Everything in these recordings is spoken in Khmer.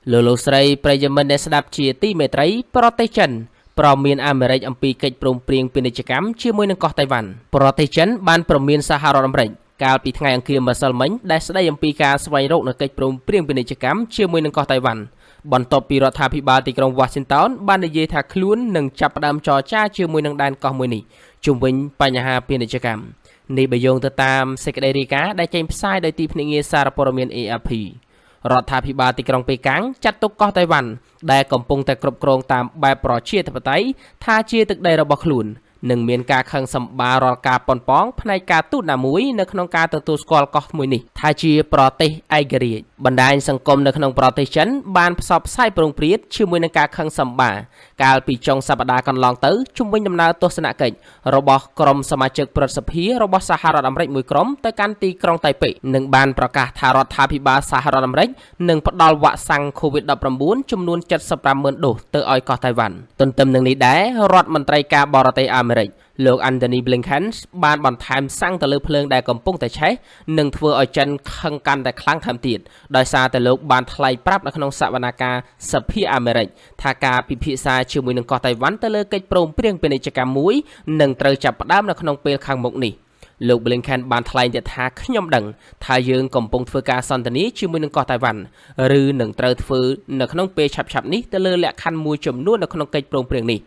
លោកស្រីប្រិយមិត្តអ្នកស្ដាប់ជាទីមេត្រីប្រទេសចិនព្រមមានអាមេរិកអំពីកិច្ចព្រមព្រៀងពាណិជ្ជកម្មជាមួយនឹងកោះតៃវ៉ាន់ប្រទេសចិនបានព្រមមានសហរដ្ឋអាមេរិកកាលពីថ្ងៃអង្គារម្សិលមិញដែលស្ដីអំពីការស្វែងរកនូវកិច្ចព្រមព្រៀងពាណិជ្ជកម្មជាមួយនឹងកោះតៃវ៉ាន់បន្ទាប់ពីរដ្ឋាភិបាលទីក្រុង Washington បាននិយាយថាខ្លួននឹងចាប់ផ្ដើមចរចាជាមួយនឹងដែនកោះមួយនេះជុំវិញបញ្ហាពាណិជ្ជកម្មនេះបើយោងទៅតាមសេចក្តីរាយការណ៍ដែលចេញផ្សាយដោយទីភ្នាក់ងារសារព័ត៌មាន AFP រដ្ឋាភិបាលទីក្រុងប៉េកាំងចាត់ទុកកោះតៃវ៉ាន់ដែលកំពុងតែគ្រប់គ្រងតាមបែបប្រជាធិបតេយ្យថាជាទឹកដីរបស់ខ្លួននឹងមានការខឹងសម្បាររាល់ការប៉ុនប៉ងផ្នែកការទូតណាមួយនៅក្នុងការទទួលស្គាល់កោះមួយនេះថាជាប្រទេសឯករាជ្យបណ្ដាញសង្គមនៅក្នុងប្រទេសចិនបានផ្សព្វផ្សាយប្រងព្រាតជាមួយនឹងការខឹងសម្បារកាលពីចុងសប្តាហ៍កន្លងទៅជុំវិញដំណើរទស្សនកិច្ចរបស់ក្រុមសមាជិកព្រឹទ្ធសភារបស់សហរដ្ឋអាមេរិកមួយក្រុមទៅកាន់ទីក្រុងតៃប៉េនិងបានប្រកាសថារដ្ឋាភិបាលសហរដ្ឋអាមេរិកនឹងផ្ដល់វ៉ាក់សាំង COVID-19 ចំនួន 75,000 ដូសទៅឲ្យកោះតៃវ៉ាន់ទន្ទឹមនឹងនេះដែររដ្ឋមន្ត្រីការបរទេសអាមេរិកលោក Antony Blinken បានបន្ថែមសាំងទៅលើភ្លើងដែលកំពុងតែឆេះនិងធ្វើឲ្យចិនខឹងកាន់តែខ្លាំងថែមទៀតដោយសារតែលោកបានថ្លែងប្រាប់នៅក្នុងសវនកម្មសភាអាមេរិកថាការពិភាក្សាជាមួយនឹងកោះតៃវ៉ាន់ទៅលើកិច្ចព្រមព្រៀងពាណិជ្ជកម្មមួយនឹងត្រូវចាប់ផ្ដើមនៅក្នុងពេលខាងមុខនេះលោក Blinken បានថ្លែងទៀតថាខ្ញុំដឹងថាយើងកំពុងធ្វើការសន្ទនាជាមួយនឹងកោះតៃវ៉ាន់ឬនឹងត្រូវធ្វើនៅក្នុងពេលឆាប់ៗនេះទៅលើលក្ខខណ្ឌមួយចំនួននៅក្នុងកិច្ចព្រមព្រៀងនេះ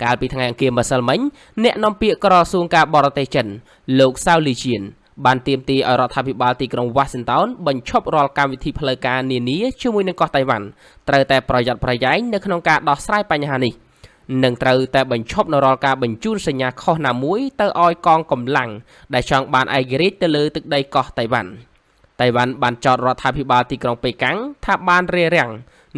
កាលពីថ្ងៃអង្គារម្សិលមិញអ្នកនាំពាក្យក្រសួងការបរទេសចិនលោកសាវលីជៀនបានទាមទារឲ្យរដ្ឋាភិបាលទីក្រុង Washington បញ្ឈប់រាល់កម្មវិធីផ្លូវការនានាជាមួយនឹងកោះតៃវ៉ាន់ត្រូវតែប្រយ័ត្នប្រយែងនៅក្នុងការដោះស្រាយបញ្ហានេះនិងត្រូវតែបញ្ឈប់នៅរាល់ការបញ្ជូនសញ្ញាខុសណាមួយទៅឲ្យកងកម្លាំងដែលចង់បានឯករាជ្យទៅលើទឹកដីកោះតៃវ៉ាន់បានចោទរដ្ឋាភិបាលទីក្រុងប៉េកាំងថាបានរារាំង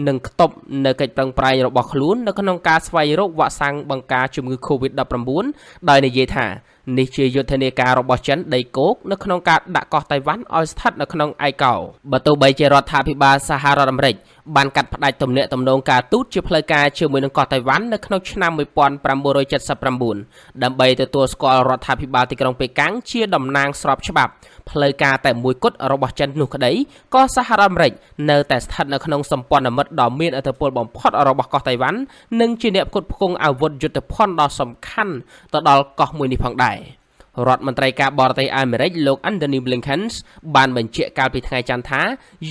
និងខ្ទប់នៅកិច្ចប្រឹងប្រែងរបស់ខ្លួននៅក្នុងការស្វែងរកវ៉ាក់សាំងបង្ការជំងឺ COVID-19 ដោយនិយាយថានេះជាយុទ្ធនាការរបស់ចិនដីគោកនៅក្នុងការដាក់កោះតៃវ៉ាន់ឲ្យស្ថិតនៅក្នុងឯកោបើទោះបីជារដ្ឋាភិបាលសហរដ្ឋអាមេរិកបានកាត់ផ្តាច់ទំនាក់ទំនងការទូតជាផ្លូវការជាមួយនឹងកោះតៃវ៉ាន់នៅក្នុងឆ្នាំ 1979 ដើម្បីទទួលស្គាល់រដ្ឋាភិបាលទីក្រុងប៉េកាំងជាតំណាងស្របច្បាប់ផ្លូវការតែមួយគត់របស់ចិននោះក្តីក៏សហរដ្ឋអាមេរិកនៅតែស្ថិតនៅក្នុងសម្ព័ន្ធមិត្តដ៏មានឥទ្ធិពលបំផុតរបស់កោះតៃវ៉ាន់និងជាអ្នកផ្គត់ផ្គង់អាវុធយុទ្ធភ័ណ្ឌដ៏សំខាន់ទៅដល់កោះមួយនេះផងដែររដ្ឋមន្ត្រីការបរទេសអាមេរិកលោក Antony Blinken បានបញ្ជាក់កាលពីថ្ងៃច័ន្ទថា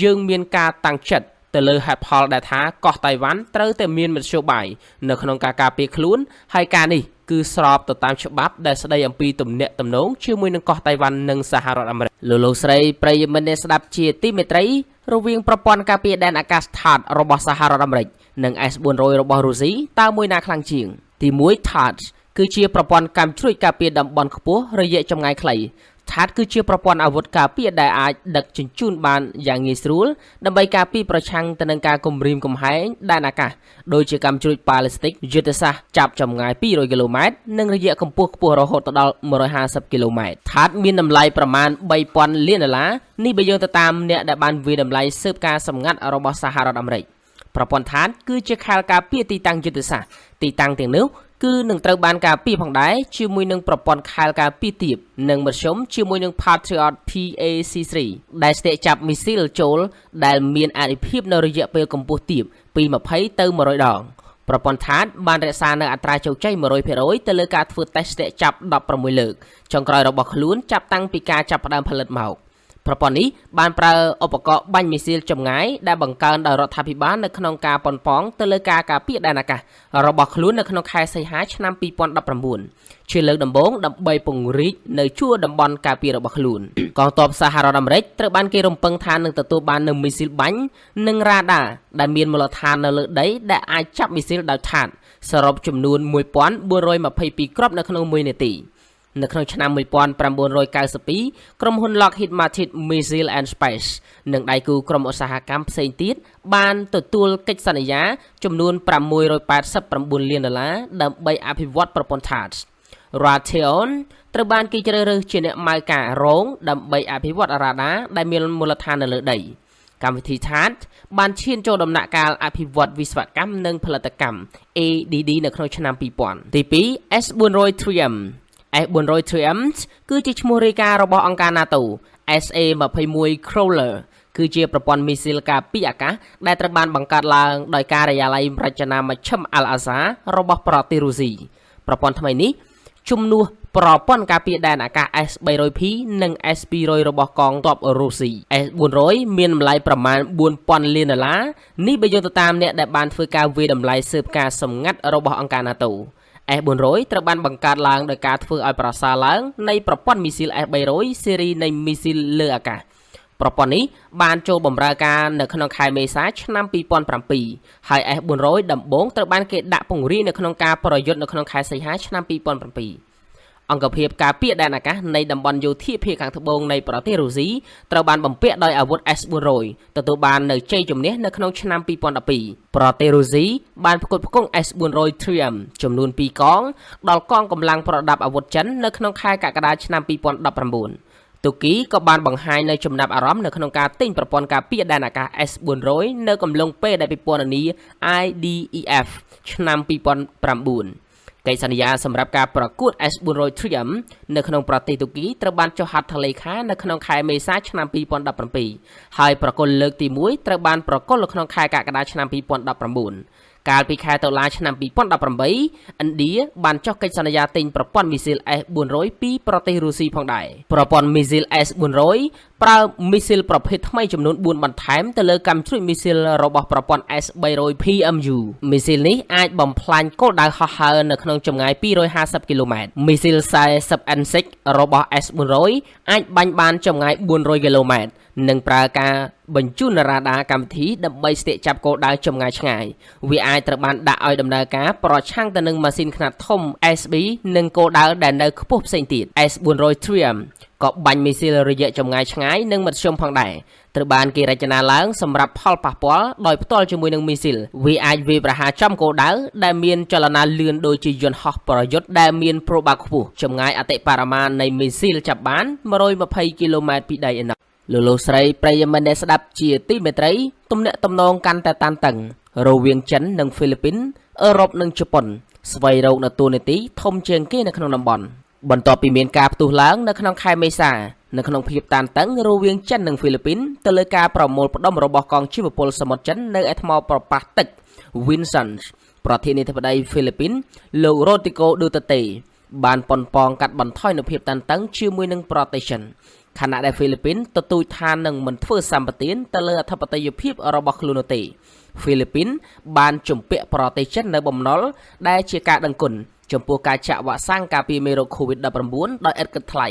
យើងមានការតាំងចិត្តទៅលើហេតុផលដែលថាកោះតៃវ៉ាន់ត្រូវតែមានមធ្យោបាយនៅក្នុងការការពារខ្លួនហើយការនេះគឺស្របទៅតាមច្បាប់ដែលស្ដីអំពីទំនាក់ទំនងជាមួយនឹងកោះតៃវ៉ាន់និងសហរដ្ឋអាមេរិកលោកស្រីប្រិយមិត្តអ្នកស្ដាប់ជាទីមេត្រីរវាងប្រព័ន្ធការពារដែនអាកាសដ្ឋានរបស់សហរដ្ឋអាមេរិកនិង S-400 របស់រុស្ស៊ីតើមួយណាខ្លាំងជាងទី1 THAAD គឺជាប្រព័ន្ធកាំជ្រួចការពារតំបន់ខ្ពស់រយៈចម្ងាយខ្លីTHAAD គឺជាប្រព័ន្ធអាវុធការពារដែលអាចដឹកជញ្ជូនបានយ៉ាងងាយស្រួលដើម្បីការពារប្រឆាំងទៅនឹងការគំរាមកំហែងដែនអាកាសដូចជាកាំជ្រួចប៉ាឡេស្ទិកយុទ្ធសាស្ត្រចាប់ចម្ងាយ200គីឡូម៉ែត្រនិងរយៈកម្ពស់ខ្ពស់រហូតដល់150គីឡូម៉ែត្រ THAAD មានតម្លៃប្រមាណ $3,000 លាននេះបើយោងទៅតាមអ្នកដែលបានវាយតម្លៃស៊ើបការសម្ងាត់របស់សហរដ្ឋអាមេរិកប្រព័ន្ធ THAAD គឺជាខែលការពារទីតាំងយុទ្ធសាស្ត្រទីតាំងទាំងនោះគឺនឹងត្រូវបានការពារផងដែរជាមួយនឹងប្រព័ន្ធខែលការពារទាបនិងមធ្យមជាមួយនឹង Patriot PAC-3 ដែលស្ទាក់ចាប់មីស៊ីលចូលដែលមានអានុភាពនៅរយៈពេលកម្ពស់ទាបពី20ទៅ100ដងប្រព័ន្ធ THAAD បានរក្សានៅអត្រាជោគជ័យ 100% ទៅលើការធ្វើតេស្តស្ទាក់ចាប់16លើកចុងក្រោយរបស់ខ្លួនចាប់តាំងពីការចាប់ផ្ដើមផលិតមកប្រព័ន្ធនេះបានប្រើឧបករណ៍បាញ់មីស៊ីលចម្ងាយដែលបង្កើនដោយរដ្ឋាភិបាលនៅក្នុងការប៉ុនប៉ងទៅលើការការពារដែនអាកាសរបស់ខ្លួននៅក្នុងខែសីហាឆ្នាំ 2019 ជាលើកដំបូងដើម្បីពង្រីកនៅជួរតំបន់ការពាររបស់ខ្លួនកងទ័ពសហរដ្ឋអាមេរិកត្រូវបានគេរំពឹងថានឹងទទួលបាននូវមីស៊ីលបាញ់និងរ៉ាដាដែលមានមូលដ្ឋាននៅលើដីដែលអាចចាប់មីស៊ីលដោយTHAADសរុបចំនួន 1422 គ្រាប់នៅក្នុង1នាទីនៅក្នុងឆ្នាំ 1992 ក្រុមហ៊ុន Lockheed Martin Missile and Space និងដៃគូក្រុមឧស្សាហកម្មផ្សេងទៀតបានទទួលកិច្ចសន្យាចំនួន $689 លានដើម្បីអភិវឌ្ឍប្រព័ន្ធ THAAD Raytheon ត្រូវបានគេជ្រើសរើសជាអ្នកម៉ៅការរងដើម្បីអភិវឌ្ឍរ៉ាដាដែលមានមូលដ្ឋាននៅលើដីកម្មវិធី THAAD បានឈានចូលដំណាក់កាលអភិវឌ្ឍវិស្វកម្មនិងផលិតកម្ម ADD នៅក្នុងឆ្នាំ 2000 ទី2 S-400 3M S-400 3M គឺជាឈ្មោះរាយការណ៍របស់អង្គការ NATO SA-21 Crawler គឺជាប្រព័ន្ធមីស៊ីលការពារអាកាសដែលត្រូវបានបង្កើតឡើងដោយការិយាល័យរចនាមជ្ឈិមអាល់អាហ្សារបស់ប្រទេសរុស្ស៊ីប្រព័ន្ធថ្មីនេះជំនួសប្រព័ន្ធការពារដែនអាកាស S300P និង S200 របស់កងទ័ពរុស្ស៊ី S400 មានតម្លៃប្រមាណ $4,000 លាននេះបើយោងទៅតាមអ្នកដែលបានធ្វើការវាយតម្លៃស៊ើបការសម្ងាត់របស់អង្គការ NATO S400 ត្រូវបានបង្កើតឡើងដោយការធ្វើឲ្យប្រសើរឡើងនៃប្រព័ន្ធមីស៊ីល S300 ស៊េរីនៃមីស៊ីលលើអាកាសប្រព័ន្ធនេះបានចូលបម្រើការនៅក្នុងខែមេសាឆ្នាំ2007ហើយ S400 ដំបូងត្រូវបានគេដាក់ពង្រាយនៅក្នុងការប្រយុទ្ធនៅក្នុងខែសីហាឆ្នាំ2007អង្គភាពការពារដែនអាកាសនៃតំបន់យោធាភាគខាងត្បូងនៃប្រទេសរុស្ស៊ីត្រូវបានបំពាក់ដោយអាវុធ S400 ទទួលបាននៅជ័យជំនះនៅក្នុងឆ្នាំ2012ប្រទេសរុស្ស៊ីបានផ្គត់ផ្គង់ S400 Triumph ចំនួន2កងដល់កងកម្លាំងប្រដាប់អាវុធចិននៅក្នុងខែកក្កដាឆ្នាំ2019ទូគីក៏បានបង្ហាញនៅចំណាប់អារម្មណ៍នៅក្នុងការទិញប្រព័ន្ធការពារដែនអាកាស S400 នៅកំឡុងពេលដែលពិព័រណ៍នានា IDEF ឆ្នាំ2009កិច្ចសន្យាសម្រាប់ការប្រកួត S400 Triumph នៅក្នុងប្រទេសទូគីត្រូវបានចុះហត្ថលេខានៅក្នុងខែមេសាឆ្នាំ2017ហើយប្រកុលលើកទី1ត្រូវបានប្រកុលនៅក្នុងខែកក្កដាឆ្នាំ2019កាលពីខែតុលាឆ្នាំ2018ឥណ្ឌាបានចុះកិច្ចសន្យាទិញប្រព័ន្ធមីស៊ីល S400 ពីប្រទេសរុស្ស៊ីផងដែរប្រព័ន្ធមីស៊ីល S400 ប្រើមីស៊ីលប្រភេទថ្មីចំនួន4បន្ថែមទៅលើកាំជ្រួចមីស៊ីលរបស់ប្រព័ន្ធ S300 PMU មីស៊ីលនេះអាចបំផ្លាញគោលដៅហោះហើរនៅក្នុងចម្ងាយ250គីឡូម៉ែត្រមីស៊ីល 40N6 របស់ S400 អាចបាញ់បានចម្ងាយ400គីឡូម៉ែត្រនិងប្រើការបញ្ជូនរ៉ាដាកម្មវិធីដើម្បីស្ទាក់ចាប់គោលដៅចម្ងាយឆ្ងាយវាអាចត្រូវបានដាក់ឲ្យដំណើរការប្រឆាំងទៅនឹងម៉ាស៊ីនខ្នាតធំ SB និងគោលដៅដែលនៅខ្ពស់ផ្សេងទៀត S400 Triumph ក៏បាញ់មីស៊ីលរយៈចម្ងាយឆ្ងាយនិងមធ្យមផងដែរត្រូវបានគេរចនាឡើងសម្រាប់ផលប៉ះពាល់ដោយផ្ទាល់ជាមួយនឹងមីស៊ីលវាអាចវាយប្រហារចំគោលដៅដែលមានចលនាលឿនដូចជាយន្តហោះប្រយុទ្ធដែលមានប្រូបាខ្ពស់ចម្ងាយអតិបរមានៃមីស៊ីលចាប់បាន120គីឡូម៉ែត្រពីដីឯណោះលោកស្រីប្រិយមិត្តអ្នកស្ដាប់ជាទីមេត្រីទំនាក់ទំនងកាន់តែតានតឹងរវាងចិននិងហ្វីលីពីនអឺរ៉ុបនិងជប៉ុនស្វែងរកនៅទូនាទីធំជាងគេនៅក្នុងតំបន់បន្ទាប់ពីមានការផ្ទុះឡើងនៅក្នុងខែមេសានៅក្នុងភាពតានតឹងរវាងចិននិងហ្វីលីពីនទៅលើការប្រមូលផ្ដុំរបស់កងជីវពលសមុទ្រចិននៅឯថ្មប្រប៉ះទឹក Vinson ប្រធានាធិបតីហ្វីលីពីនលោក Rodrigo Duterte បានប៉ុនប៉ងកាត់បន្ថយនូវភាពតានតឹងជាមួយនឹងប្រទេសចិនខណៈដែលហ្វីលីពីនទទូចថានឹងមិនធ្វើសម្បទានទៅលើអធិបតេយ្យភាពរបស់ខ្លួននោះទេហ្វីលីពីនបានជំពាក់ប្រទេសចិននៅបំណុលដែលជាការដឹងគុណចំពោះការចាក់វ៉ាក់សាំងការពារមេរោគ COVID-19 ដោយឥតគិតថ្លៃ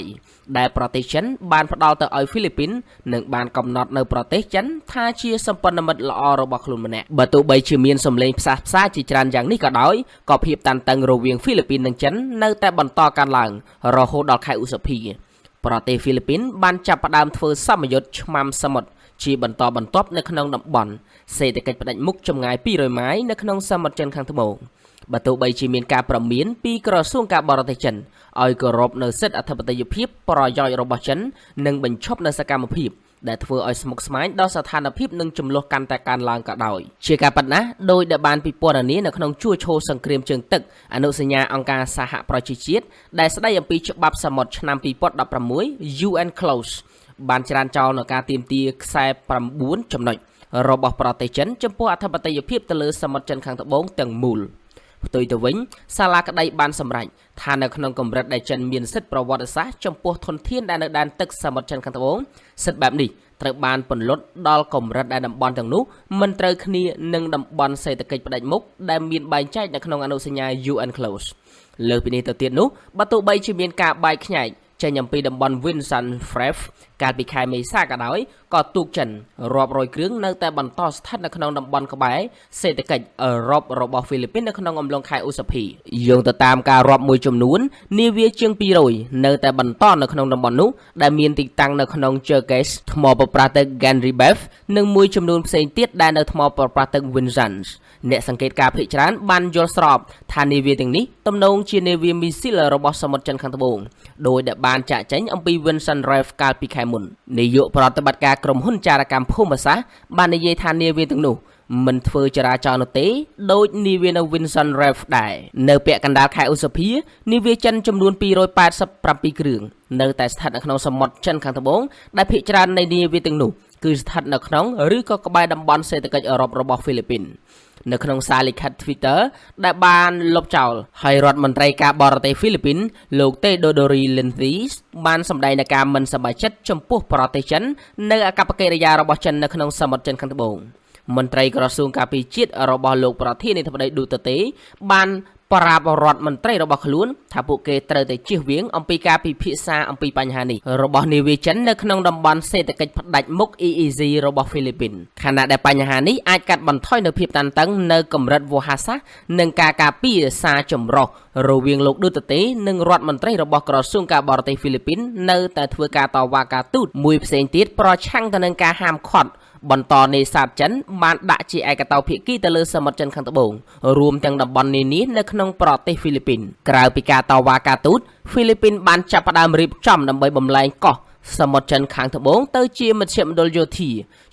ដែលប្រទេសចិនបានផ្ដល់ទៅឲ្យហ្វីលីពីននិងបានកំណត់នៅប្រទេសចិនថាជាសម្ព័ន្ធមិត្តល្អរបស់ខ្លួនម្នាក់បើទោះបីជាមានសម្លេងផ្សះផ្សាជាច្រើនយ៉ាងនេះក៏ដោយក៏ភាពតានតឹងរវាងហ្វីលីពីននិងចិននៅតែបន្តកើនឡើងរហូតដល់ខែឧសភាប្រទេសហ្វីលីពីនបានចាប់ផ្ដើមធ្វើសម្ពយុទ្ធឆ្មាំសមុទ្រជាបន្តបន្ទាប់នៅក្នុងតំបន់សេដ្ឋកិច្ចផ្ដាច់មុខចម្ងាយ200ម៉ាយនៅក្នុងសមុទ្រចិនខាងត្បូងបើទោះបីជាមានការប្រមានពីក្រសួងការបរទេសចិនឲ្យគោរពនៅសិទ្ធិអធិបតេយ្យភាពប្រយោជន៍របស់ចិននិងបញ្ឈប់នៅសកម្មភាពដែលធ្វើឲ្យស្មុគស្មាញដល់ស្ថានភាពនិងចំនួនកាន់តែកើនឡើងក៏ដោយជាការពិតណាស់ដោយដែលបានពិពណ៌នានៅក្នុងជួរឈរសង្គ្រាមជើងទឹកអនុសញ្ញាអង្គការសហប្រជាជាតិដែលស្ដីអំពីច្បាប់សមុទ្រឆ្នាំ2016 UN Clause បានច្រានចោលនៅការទាមទារខ្សែ9ចំណុចរបស់ប្រទេសចិនចំពោះអធិបតេយ្យភាពទៅលើសមុទ្រចិនខាងត្បូងទាំងមូលផ្ទុយទៅវិញសាលាក្តីបានសម្រេចថានៅក្នុងកម្រិតដែលចិនមានសិទ្ធិប្រវត្តិសាស្ត្រចំពោះធនធានដែលនៅដែនទឹកសមុទ្រចិនខាងត្បូងសិទ្ធិបែបនេះត្រូវបានពន្លត់ដល់កម្រិតដែលតំបន់ទាំងនោះមិនត្រូវគ្នានឹងតំបន់សេដ្ឋកិច្ចផ្ដាច់មុខដែលមានបែងចែកនៅក្នុងអនុសញ្ញា UN Clause លើសពីនេះទៅទៀតនោះបើទោះបីជាមានការបែកខ្ញែកចេញអំពីតំបន់ Vinson Fref កាលពីខែមេសាក៏ដោយក៏ទូកចិនរាប់រយគ្រឿងនៅតែបន្តស្ថិតនៅក្នុងតំបន់ក្បែរសេដ្ឋកិច្ចអឺរ៉ុបរបស់ហ្វីលីពីននៅក្នុងអំឡុងខែឧសភាយោងទៅតាមការរាប់មួយចំនួននាវាជាង200នៅតែបន្តនៅក្នុងតំបន់នោះដែលមានទីតាំងនៅក្នុង Cherkess ថ្មប្រប្រាស់ទឹក Ganribef និងមួយចំនួនផ្សេងទៀតដែលនៅថ្មប្រប្រាស់ទឹក Vinson អ្នកសង្កេតការណ៍ភាគច្រើនបានយល់ស្របថានាវាទាំងនេះទំនងជានាវាមីស៊ីលរបស់សមុទ្រចិនខាងត្បូងដោយដែលបានចាក់ចេញអំពី Vinson Reef កាលពីខែមុននាយកប្រតិបត្តិការក្រុមហ៊ុនចារកម្មភូមិសាស្ត្របាននិយាយថានាវាទាំងនោះមិនធ្វើចរាចរណ៍នោះទេដោយនាវានៅ Vinson Reef ដែរនៅពាក់កណ្ដាលខែឧសភានាវាចិនចំនួន287គ្រឿងនៅតែស្ថិតនៅក្នុងសមុទ្រចិនខាងត្បូងដែលភាគច្រើននៃនាវាទាំងនោះ គឺស្ថិតនៅក្នុងឬក៏ក្បែរតំបន់សេដ្ឋកិច្ចអឺរ៉ុបរបស់ហ្វីលីពីននៅក្នុងសារលិខិត Twitter ដែលបានលុបចោលហើយរដ្ឋមន្ត្រីការបរទេសហ្វីលីពីនលោក Theodory Lenthis បានសម្ដែងនូវការមិនសប្បាយចិត្តចំពោះប្រទេសចិននៅអកប្បកិរិយារបស់ចិននៅក្នុងសមុទ្រចិនខាងត្បូងមន្ត្រីក្រសួងការពារជាតិរបស់លោកប្រធានាធិបតីឌូតឺតេបានប្រាប់រដ្ឋមន្ត្រីរបស់ខ្លួនថាពួកគេត្រូវតែជៀសវាងអំពីការពិភាក្សាអំពីបញ្ហានេះរបស់នាវាចិននៅក្នុងតំបន់សេដ្ឋកិច្ចផ្ដាច់មុខ EEZ របស់ហ្វីលីពីនខណៈដែលបញ្ហានេះអាចកាត់បន្ថយនូវភាពតានតឹងនៅកម្រិតវោហារសាស្ត្រនិងការការពារសារចម្រុះរវាងលោកឌូតឺតេនិងរដ្ឋមន្ត្រីរបស់ក្រសួងការបរទេសហ្វីលីពីននៅតែធ្វើការតវ៉ាការទូតមួយផ្សេងទៀតប្រឆាំងទៅនឹងការហាមឃាត់បន្តនេសាទចិនបានដាក់ជាឯកតោភាគីទៅលើសមុទ្រចិនខាងត្បូងរួមទាំងតំបន់នានានៅក្នុងប្រទេសហ្វីលីពីនក្រៅពីការតវ៉ាការទូតហ្វីលីពីនបានចាប់ផ្ដើមរៀបចំដើម្បីបំលែងកោះសមុទ្រចិនខាងត្បូងទៅជាមជ្ឈមណ្ឌលយោធា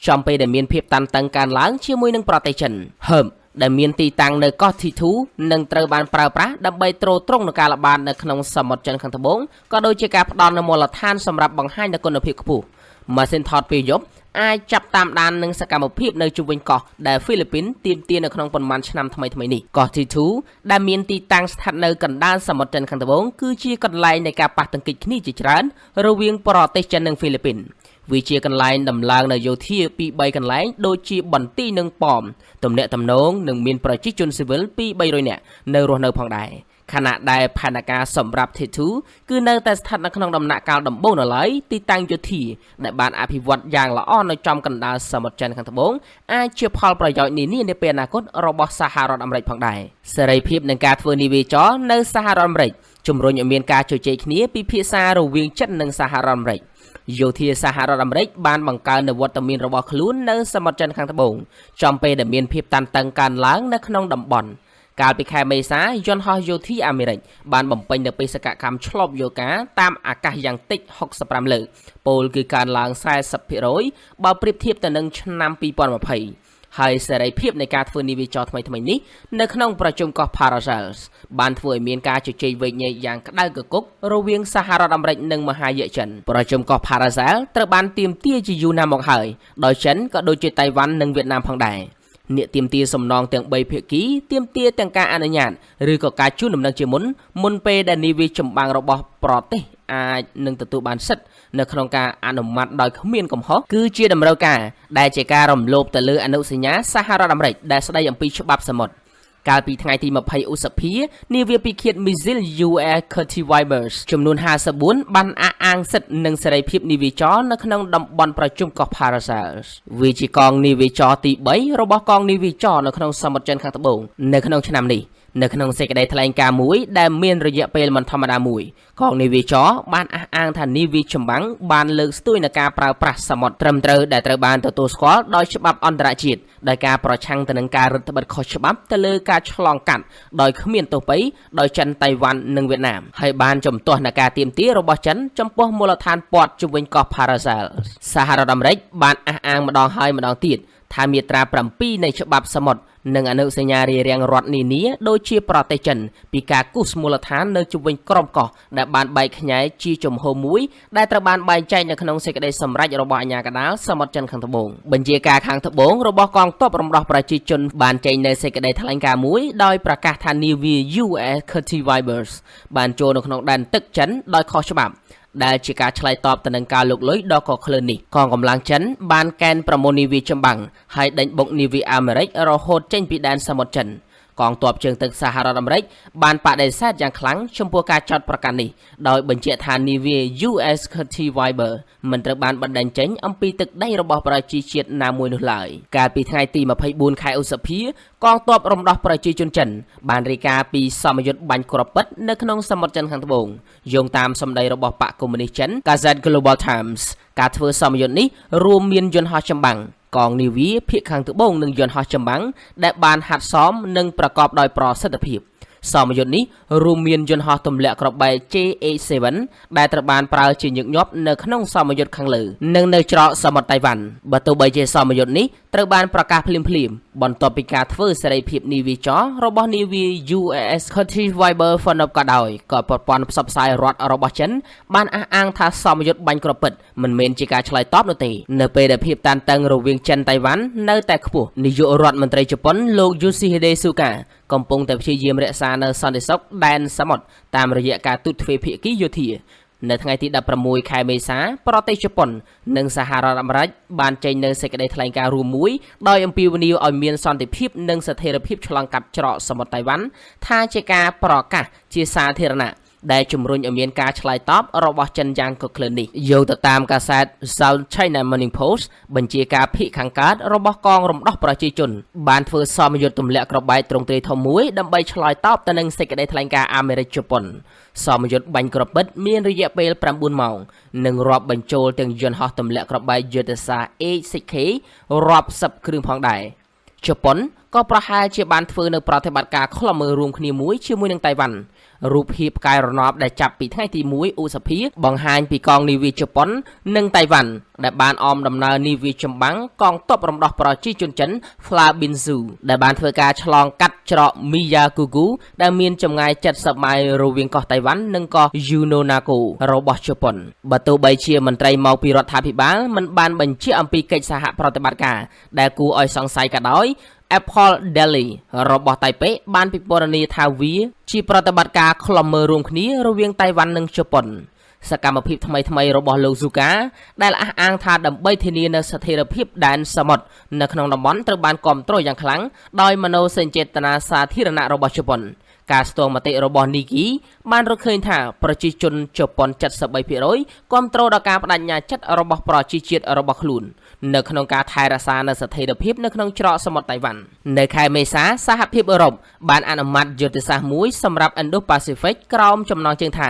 ចំពេលដែលមានភាពតានតឹងកើនឡើងជាមួយនឹងប្រទេសចិនដែលមានទីតាំងនៅកោះ T2 នឹងត្រូវបានប្រើប្រាស់ដើម្បីទ្រទ្រង់នឹងការល្បាតនៅក្នុងសមុទ្រចិនខាងត្បូងក៏ដូចជាការផ្ដល់នូវមូលដ្ឋានសម្រាប់បង្ហាញនូវគុណភាពខ្ពស់ម៉ាស៊ីនថតពេលយប់អាចចាប់តាមដាននឹងសកម្មភាពនៅជុំវិញកោះដែលហ្វីលីពីនទាមទារនៅក្នុងប៉ុន្មានឆ្នាំថ្មីៗនេះកោះ T2 ដែលមានទីតាំងស្ថិតនៅកណ្ដាលសមុទ្រចិនខាងត្បូងគឺជាកន្លែងនៃការប៉ះទង្គិចគ្នាជាច្រើនរវាងប្រទេសចិននិងហ្វីលីពីនវាជាកន្លែងដំឡើងនៅយោធាពី3កន្លែងដូចជាបន្ទាយនិងប៉មទំនាក់ទំនងនិងមានប្រជាជនស៊ីវិលពី300នាក់នៅរស់នៅផងដែរខណៈដែលផែនការសម្រាប់ T2 គឺនៅតែស្ថិតនៅក្នុងដំណាក់កាលដំបូងនៅឡើយទីតាំងយោធាដែលបានអភិវឌ្ឍយ៉ាងល្អនៅចំកណ្ដាលសមុទ្រចិនខាងត្បូងអាចជាផលប្រយោជន៍នានានាពេលអនាគតរបស់សហរដ្ឋអាមេរិកផងដែរសេរីភាពនៃការធ្វើនាវាចរនៅសហរដ្ឋអាមេរិកជំរុញឲ្យមានការជជែកគ្នាពិភាក្សារវាងចិននិងសហរដ្ឋអាមេរិកយោធាសហរដ្ឋអាមេរិកបានបង្កើននូវវត្តមានរបស់ខ្លួននៅសមុទ្រចិនខាងត្បូងចំពេលដែលមានភាពតានតឹងកើនឡើងនៅក្នុងតំបន់កាលពីខែមេសាយន្តហោះយោធាអាមេរិកបានបំពេញនូវបេសកកម្មឆ្លប់យូកាតាមអាកាសយ៉ាងតិច65លើកពលគឺកើនឡើង 40% បើប្រៀបធៀបទៅនឹងឆ្នាំ2020ហើយសេរីភាពនៃការធ្វើនាវាចរថ្មីៗនេះនៅក្នុងប្រជុំកោះ Paracels បានធ្វើឲ្យមានការជជែកវែកញែកយ៉ាងក្តៅគគុករវាងសហរដ្ឋអាមេរិកនិងមហាយៈចិនប្រជុំកោះ Paracels ត្រូវបានទាមទារជាយូរណាស់មកហើយដោយចិនក៏ដូចជាតៃវ៉ាន់និងវៀតណាមផងដែរអ្នកទាមទារសំណងទាំង3ភាគីទាមទារទាំងការអនុញ្ញាតឬក៏ការជូនដំណឹងជាមុនពេលដែលនាវាចម្បាំងរបស់ប្រទេសអាចនឹងទទួលបានសិទ្ធិនៅក្នុងការអនុម័តដោយគ្មានកំហុសគឺជាតម្រូវការដែលជាការរំលោភទៅលើអនុសញ្ញាសហរដ្ឋអាមេរិកដែលស្ដីអំពីច្បាប់សមុទ្រកាលពីថ្ងៃទី20ឧសភានាវាពិឃាត Missile US Curtis Vipers ចំនួន54បានអះអាងសិទ្ធិនិងសេរីភាពនាវាចរនៅក្នុងតំបន់ប្រជុំកោះ Paracels វាជាកងនាវាចរទី3របស់កងនាវាចរនៅក្នុងសមុទ្រចិនខាងត្បូងនៅក្នុងឆ្នាំនេះនៅក្នុងសេចក្តីថ្លែងការណ៍មួយដែលមានរយៈពេលមិនធម្មតាមួយកងនាវាចរបានអះអាងថានាវាចម្បាំងបានលើកស្ទួយនឹងការប្រើប្រាស់សមុទ្រត្រឹមត្រូវដែលត្រូវបានទទួលស្គាល់ដោយច្បាប់អន្តរជាតិដោយការប្រឆាំងទៅនឹងការរឹតបន្តឹងខុសច្បាប់ទៅលើការឆ្លងកាត់ដោយគ្មានទោសពៃដោយចិនតៃវ៉ាន់និងវៀតណាមហើយបានជំទាស់នឹងការទាមទាររបស់ចិនចំពោះមូលដ្ឋានព័ទ្ធជុំវិញកោះ Paracels សហរដ្ឋអាមេរិកបានអះអាងម្ដងហើយម្ដងទៀតថាមាត្រា7នៃច្បាប់សមុទ្រនិងអនុសញ្ញារារាំងរដ្ឋនានាដូចជាប្រទេសចិនពីការគូសមូលដ្ឋាននៅជុំវិញក្រុមកោះដែលបានបែកខ្ញែជាជំហរមួយដែលត្រូវបានបែងចែកនៅក្នុងសេចក្តីសម្រេចរបស់អាជ្ញាកណ្ដាលសមុទ្រចិនខាងត្បូងបញ្ជាការខាងត្បូងរបស់កងទ័ពរំដោះប្រជាជនបានចេញនៅសេចក្តីថ្លែងការណ៍មួយដោយប្រកាសថានាវា US Curtis Vipers បានចូលនៅក្នុងដែនទឹកចិនដោយខុសច្បាប់ដែលជាការឆ្លើយតបទៅនឹងការលុកលុយដ៏កក្លឿននេះកងកម្លាំងចិនបានកេណ្ឌប្រមូលនាវាចម្បាំងហើយដេញបុកនាវាអាមេរិករហូតចេញពីដែនសមុទ្រចិនកងទ័ពជើងទឹកសហរដ្ឋអាមេរិកបានបដិសេធយ៉ាងខ្លាំងចំពោះការចោទប្រកាន់នេះដោយបញ្ជាក់ថានាវា US Curtis Vipers មិនត្រូវបានបណ្តេញចេញអំពីទឹកដីរបស់ប្រជាជាតិណាមួយនោះឡើយកាលពីថ្ងៃទី24ខែឧសភាកងទ័ពរំដោះប្រជាជនចិនបានរាយការណ៍ពីសមយុទ្ធបាញ់គ្រាប់ពិតនៅក្នុងសមុទ្រចិនខាងត្បូងយោងតាមសម្ដីរបស់បកកុម្មុយនីសចិន Gazette Global Times ការធ្វើសមយុទ្ធនេះរួមមានយន្តហោះចម្បាំងកងនាវាភាគខាងត្បូងនិងយន្តហោះចម្បាំងដែលបានហាត់សមនិងប្រកបដោយប្រសិទ្ធភាព សមយុទ្ធនេះរួមមានយន្តហោះទម្លាក់គ្រាប់បែក J-87 ដែលត្រូវបានប្រើជាញឹកញាប់នៅក្នុងសមយុទ្ធខាងលើនិងនៅច្រកសមុទ្រតៃវ៉ាន់បើទោះបីជាសមយុទ្ធនេះត្រូវបានប្រកាសភ្លាមៗបន្ទាប់ពីការធ្វើសេរីភាពនាវាចររបស់នាវា USS Curtis Weber Furnop ក៏ដោយក៏ប្រព័ន្ធផ្សព្វផ្សាយរដ្ឋរបស់ចិនបានអះអាងថាសមយុទ្ធបាញ់គ្រាប់ពិតមិនមែនជាការឆ្លើយតបនោះទេនៅពេលដែលភាពតានតឹងរវាងចិនតៃវ៉ាន់នៅតែខ្ពស់នាយករដ្ឋមន្ត្រីជប៉ុនលោក Yoshihide Suga កំពុងតែព្យាយាមរក្សានៅសន្តិសុខដែនសមុទ្រតាមរយៈការទូតទ្វេភាគីយោធានៅថ្ងៃទី16ខែមេសាប្រទេសជប៉ុននិងសហរដ្ឋអាមេរិកបានចេញនូវសេចក្តីថ្លែងការណ៍រួមមួយដោយអំពាវនាវឲ្យមានសន្តិភាពនិងស្ថិរភាពឆ្លងកាត់ច្រកសមុទ្រតៃវ៉ាន់ថាជាការប្រកាសជាសាធារណៈដែលជំរុញឲ្យមានការឆ្លើយតបរបស់ចិនយ៉ាងកក្លឿននេះយោងទៅតាមកាសែត South China Morning Post បញ្ជាការភាគខាងកើតរបស់កងរំដោះប្រជាជនបានធ្វើសមយុទ្ធទម្លាក់គ្រាប់បែកទ្រង់ទ្រាយធំមួយដើម្បីឆ្លើយតបទៅនឹងសេចក្តីថ្លែងការណ៍អាមេរិកជប៉ុនសមយុទ្ធបាញ់គ្រាប់ពិតមានរយៈពេល9ម៉ោងនិងរាប់បញ្ចូលទាំងយន្តហោះទម្លាក់គ្រាប់បែកយុទ្ធសាស្ត្រ A6K រាប់សិបគ្រឿងផងដែរជប៉ុនក៏ប្រហែលជាបានធ្វើនៅប្រតិបត្តិការឃ្លាំមើលរួមគ្នាមួយជាមួយនឹងតៃវ៉ាន់រូបភាពផ្កាយរណបដែលចាប់ពីថ្ងៃទី1ឧសភាបង្ហាញពីកងនាវាជប៉ុននិងតៃវ៉ាន់ដែលបានអមដំណើរនាវាចម្បាំងកងទ័ពរំដោះប្រជាជនចិន Flaminzu ដែលបានធ្វើការឆ្លងកាត់ច្រក Miyagugu ដែលមានចម្ងាយ70ម៉ាយលរវាងកោះតៃវ៉ាន់និងកោះ Yunonako របស់ជប៉ុនបើទោះបីជាមន្ត្រីមកពីរដ្ឋាភិបាលមិនបានបញ្ជាក់អំពីកិច្ចសហប្រតិបត្តិការដែលគួរឲ្យសង្ស័យក៏ដោយApple Daily របស់តៃប៉េបានពិពណ៌នាថាវាជាប្រតិបត្តិការឃ្លាំមើលរួមគ្នារវាងតៃវ៉ាន់និងជប៉ុនសកម្មភាពថ្មីៗរបស់លោក Suga ដែលអះអាងថាដើម្បីធានានូវស្ថិរភាពដែនសមុទ្រនៅក្នុងតំបន់ត្រូវបានគាំទ្រយ៉ាងខ្លាំងដោយមនោសញ្ចេតនាសាធារណៈរបស់ជប៉ុនការស្ទង់មតិរបស់ Nikkei បានរកឃើញថាប្រជាជនជប៉ុន 73% គាំទ្រដល់ការបដិញ្ញាចិត្តរបស់ប្រជាជាតិរបស់ខ្លួននៅក្នុងការថែរក្សានូវស្ថិរភាពនៅក្នុងច្រកសមុទ្រតៃវ៉ាន់នៅខែមេសាសហភាពអឺរ៉ុបបានអនុម័តយុទ្ធសាស្ត្រមួយសម្រាប់ Indo-Pacific ក្រោមចំណងជើងថា